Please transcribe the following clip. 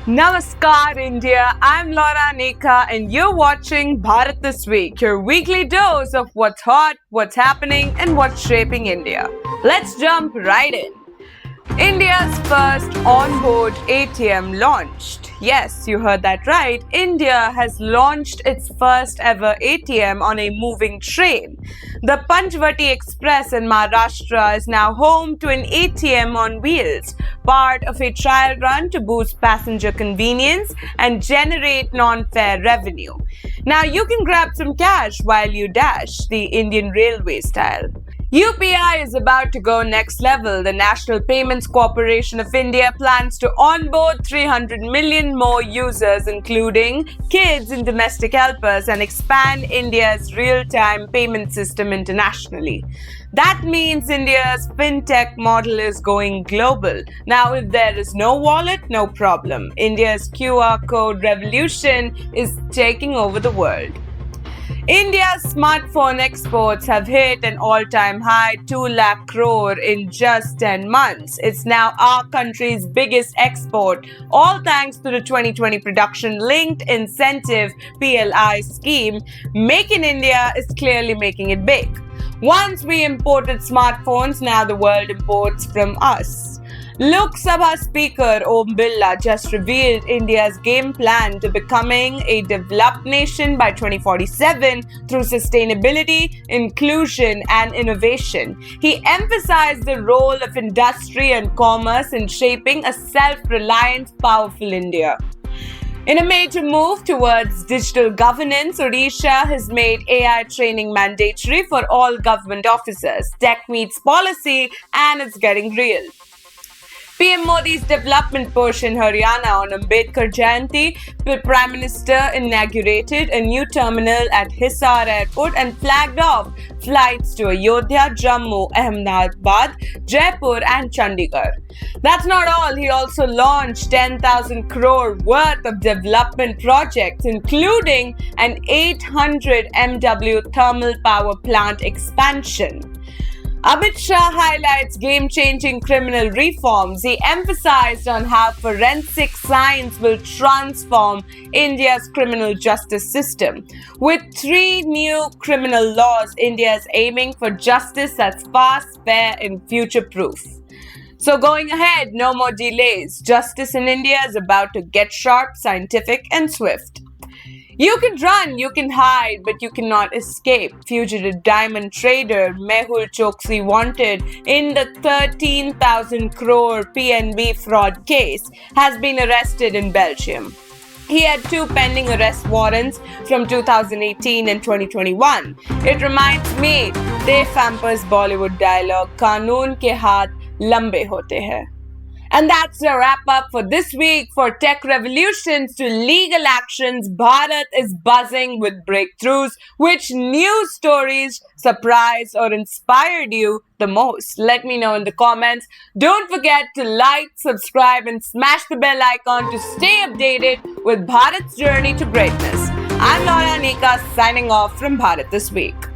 Namaskar, India. I'm Laura Neka, and you're watching Bharat This Week, your weekly dose of what's hot, what's happening, and what's shaping India. Let's jump right in. India's first onboard ATM launched. Yes, you heard that right. India has launched its first ever ATM on a moving train. The Panchvati Express in Maharashtra is now home to an ATM on wheels, part of a trial run to boost passenger convenience and generate non-fare revenue. Now you can grab some cash while you dash, the Indian Railway style. UPI is about to go next level. The National Payments Corporation of India plans to onboard 300 million more users, including kids and domestic helpers, and expand India's real-time payment system internationally. That means India's fintech model is going global. Now, if there is no wallet, no problem. India's QR code revolution is taking over the world. India's smartphone exports have hit an all-time high 2 lakh crore in just 10 months. It's now our country's biggest export, all thanks to the 2020 Production-Linked Incentive PLI scheme. Make in India is clearly making it big. Once we imported smartphones, now the world imports from us. Lok Sabha Speaker Om Birla just revealed India's game plan to becoming a developed nation by 2047 through sustainability, inclusion, and innovation. He emphasized the role of industry and commerce in shaping a self-reliant, powerful India. In a major move towards digital governance, Odisha has made AI training mandatory for all government officers. Tech meets policy, and it's getting real. PM Modi's development push in Haryana on Ambedkar Jayanti, the Prime Minister inaugurated a new terminal at Hisar Airport and flagged off flights to Ayodhya, Jammu, Ahmedabad, Jaipur and Chandigarh. That's not all. He also launched 10,000 crore worth of development projects, including an 800 MW thermal power plant expansion. Amit Shah highlights game-changing criminal reforms. He emphasized on how forensic science will transform India's criminal justice system. With 3 new criminal laws, India is aiming for justice that's fast, fair, and future-proof. So going ahead, no more delays. Justice in India is about to get sharp, scientific, and swift. You can run, you can hide, but you cannot escape. Fugitive diamond trader Mehul Choksi wanted in the 13,000 crore PNB fraud case has been arrested in Belgium. He had 2 pending arrest warrants from 2018 and 2021. It reminds me, Dave Famper's Bollywood dialogue, "Kaanoon ke haath lambe hote hain." And that's the wrap up for this week. For tech revolutions to legal actions, Bharat is buzzing with breakthroughs. Which news stories surprised or inspired you the most? Let me know in the comments. Don't forget to like, subscribe, and smash the bell icon to stay updated with Bharat's journey to greatness. I'm Laura Neka signing off from Bharat This Week.